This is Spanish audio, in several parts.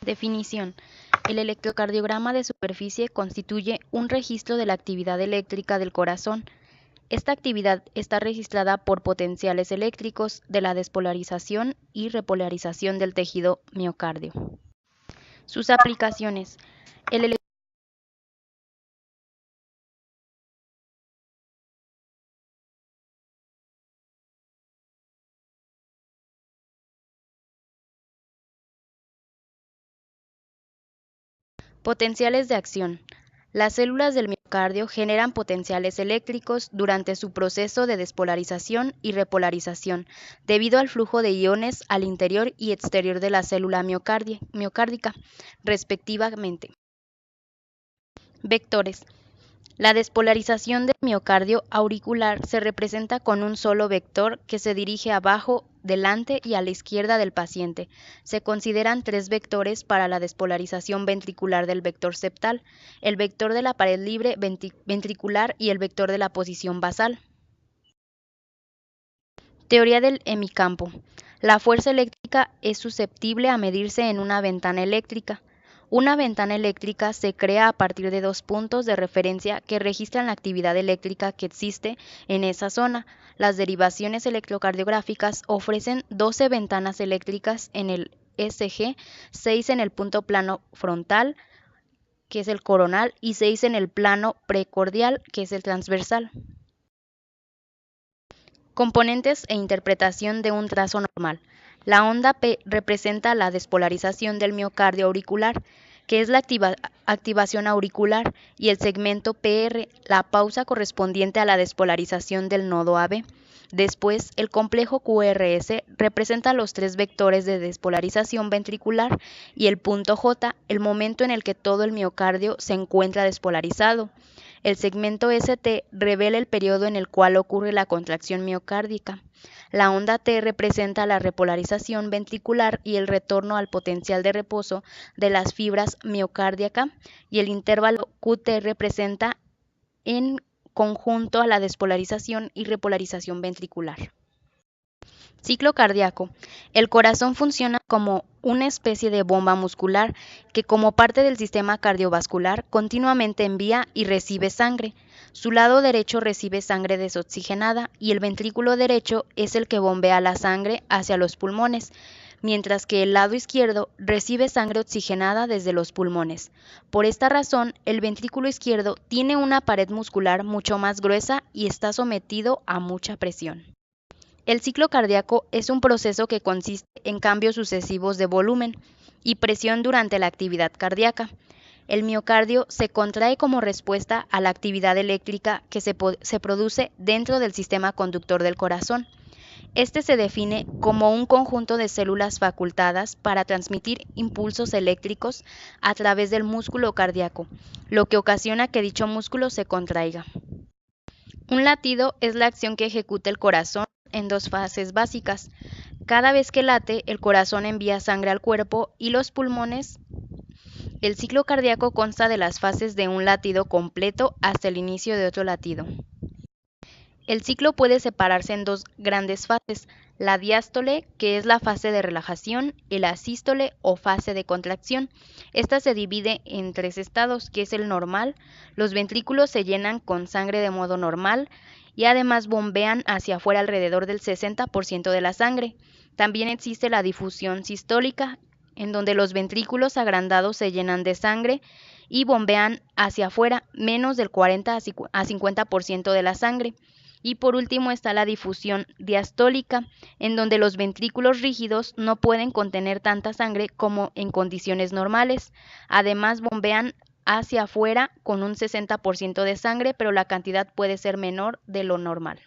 Definición. El electrocardiograma de superficie constituye un registro de la actividad eléctrica del corazón. Esta actividad está registrada por potenciales eléctricos de la despolarización y repolarización del tejido miocardio. Sus aplicaciones. El Potenciales de acción. Las células del miocardio generan potenciales eléctricos durante su proceso de despolarización y repolarización, debido al flujo de iones al interior y exterior de la célula miocárdica, respectivamente. Vectores. La despolarización del miocardio auricular se representa con un solo vector que se dirige abajo, delante y a la izquierda del paciente. Se consideran tres vectores para la despolarización ventricular del vector septal: el vector de la pared libre ventricular y el vector de la posición basal. Teoría del hemicampo. La fuerza eléctrica es susceptible a medirse en una ventana eléctrica. Una ventana eléctrica se crea a partir de dos puntos de referencia que registran la actividad eléctrica que existe en esa zona. Las derivaciones electrocardiográficas ofrecen 12 ventanas eléctricas en el ECG, 6 en el punto plano frontal, que es el coronal, y 6 en el plano precordial, que es el transversal. Componentes e interpretación de un trazo normal. La onda P representa la despolarización del miocardio auricular, que es la activación auricular, y el segmento PR, la pausa correspondiente a la despolarización del nodo AB. Después, el complejo QRS representa los tres vectores de despolarización ventricular y el punto J, el momento en el que todo el miocardio se encuentra despolarizado. El segmento ST revela el periodo en el cual ocurre la contracción miocárdica. La onda T representa la repolarización ventricular y el retorno al potencial de reposo de las fibras miocárdica, y el intervalo QT representa en conjunto a la despolarización y repolarización ventricular. Ciclo cardíaco. El corazón funciona como una especie de bomba muscular que, como parte del sistema cardiovascular, continuamente envía y recibe sangre. Su lado derecho recibe sangre desoxigenada y el ventrículo derecho es el que bombea la sangre hacia los pulmones, mientras que el lado izquierdo recibe sangre oxigenada desde los pulmones. Por esta razón, el ventrículo izquierdo tiene una pared muscular mucho más gruesa y está sometido a mucha presión. El ciclo cardíaco es un proceso que consiste en cambios sucesivos de volumen y presión durante la actividad cardíaca. El miocardio se contrae como respuesta a la actividad eléctrica que se produce dentro del sistema conductor del corazón. Este se define como un conjunto de células facultadas para transmitir impulsos eléctricos a través del músculo cardíaco, lo que ocasiona que dicho músculo se contraiga. Un latido es la acción que ejecuta el corazón en dos fases básicas. Cada vez que late, el corazón envía sangre al cuerpo y los pulmones. El ciclo cardíaco consta de las fases de un latido completo hasta el inicio de otro latido. El ciclo puede separarse en dos grandes fases: la diástole, que es la fase de relajación, y la sístole o fase de contracción. Esta se divide en tres estados, que es el normal. Los ventrículos se llenan con sangre de modo normal y además bombean hacia afuera alrededor del 60% de la sangre. También existe la difusión sistólica, en donde los ventrículos agrandados se llenan de sangre y bombean hacia afuera menos del 40 a 50% de la sangre. Y por último está la difusión diastólica, en donde los ventrículos rígidos no pueden contener tanta sangre como en condiciones normales. Además, bombean hacia afuera con un 60% de sangre, pero la cantidad puede ser menor de lo normal.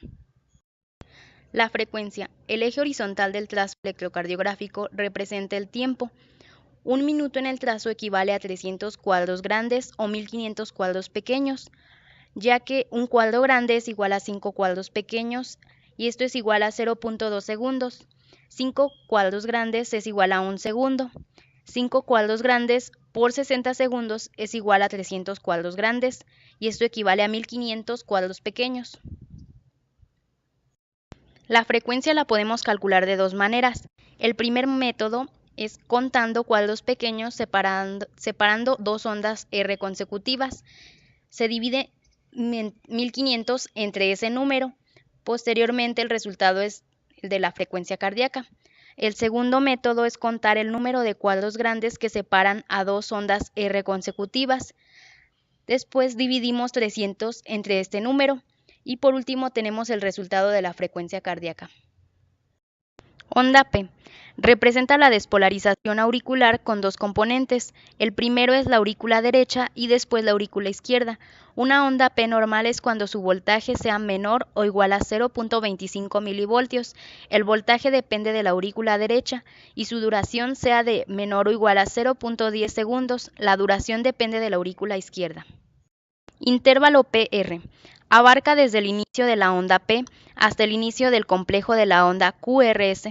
La frecuencia. El eje horizontal del trazo electrocardiográfico representa el tiempo. Un minuto en el trazo equivale a 300 cuadros grandes o 1500 cuadros pequeños, ya que un cuadro grande es igual a 5 cuadros pequeños, y esto es igual a 0.2 segundos. 5 cuadros grandes es igual a 1 segundo. 5 cuadros grandes por 60 segundos es igual a 300 cuadros grandes, y esto equivale a 1500 cuadros pequeños. La frecuencia la podemos calcular de dos maneras. El primer método es contando cuadros pequeños separando dos ondas R consecutivas. Se divide 1500 entre ese número. Posteriormente, el resultado es el de la frecuencia cardíaca. El segundo método es contar el número de cuadros grandes que separan a dos ondas R consecutivas. Después dividimos 300 entre este número. Y por último tenemos el resultado de la frecuencia cardíaca. Onda P. Representa la despolarización auricular con dos componentes. El primero es la aurícula derecha y después la aurícula izquierda. Una onda P normal es cuando su voltaje sea menor o igual a 0.25 milivoltios. El voltaje depende de la aurícula derecha y su duración sea de menor o igual a 0.10 segundos. La duración depende de la aurícula izquierda. Intervalo PR. Abarca desde el inicio de la onda P hasta el inicio del complejo de la onda QRS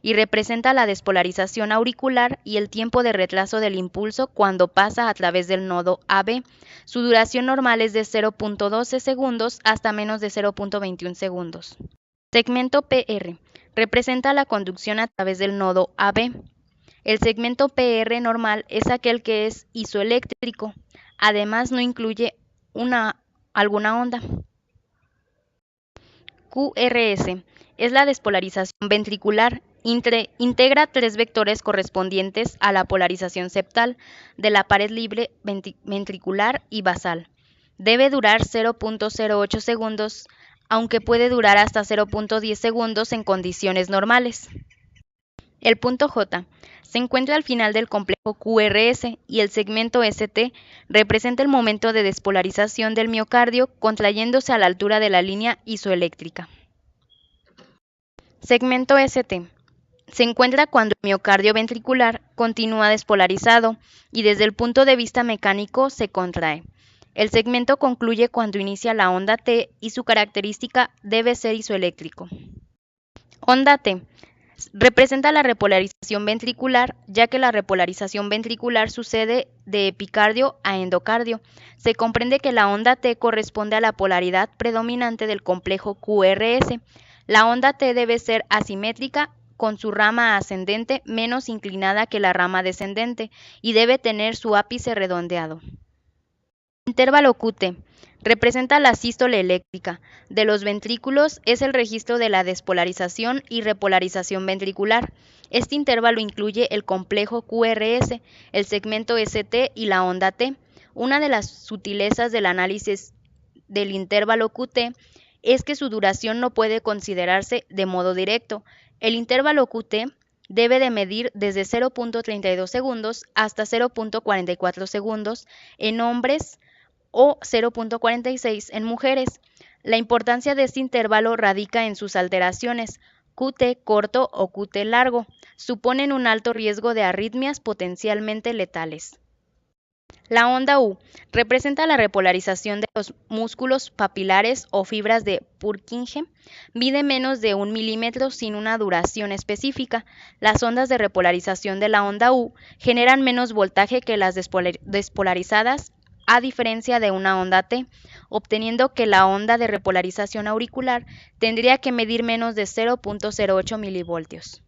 y representa la despolarización auricular y el tiempo de retraso del impulso cuando pasa a través del nodo AB. Su duración normal es de 0.12 segundos hasta menos de 0.21 segundos. Segmento PR. Representa la conducción a través del nodo AB. El segmento PR normal es aquel que es isoeléctrico. Además, no incluye alguna onda. QRS es la despolarización ventricular. Integra tres vectores correspondientes a la polarización septal de la pared libre ventricular y basal. Debe durar 0.08 segundos, aunque puede durar hasta 0.10 segundos en condiciones normales. El punto J se encuentra al final del complejo QRS y el segmento ST representa el momento de despolarización del miocardio contrayéndose a la altura de la línea isoeléctrica. Segmento ST se encuentra cuando el miocardio ventricular continúa despolarizado y desde el punto de vista mecánico se contrae. El segmento concluye cuando inicia la onda T y su característica debe ser isoeléctrico. Onda T representa la repolarización ventricular, ya que la repolarización ventricular sucede de epicardio a endocardio. Se comprende que la onda T corresponde a la polaridad predominante del complejo QRS. La onda T debe ser asimétrica, con su rama ascendente menos inclinada que la rama descendente, y debe tener su ápice redondeado. Intervalo QT representa la sístole eléctrica de los ventrículos, es el registro de la despolarización y repolarización ventricular. Este intervalo incluye el complejo QRS, el segmento ST y la onda T. Una de las sutilezas del análisis del intervalo QT es que su duración no puede considerarse de modo directo. El intervalo QT debe de medir desde 0.32 segundos hasta 0.44 segundos en hombres o 0.46 en mujeres. La importancia de este intervalo radica en sus alteraciones. QT corto o QT largo suponen un alto riesgo de arritmias potencialmente letales. La onda U representa la repolarización de los músculos papilares o fibras de Purkinje. Mide menos de 1 milímetro sin una duración específica. Las ondas de repolarización de la onda U generan menos voltaje que las despolarizadas, a diferencia de una onda T, obteniendo que la onda de repolarización auricular tendría que medir menos de 0.08 milivoltios.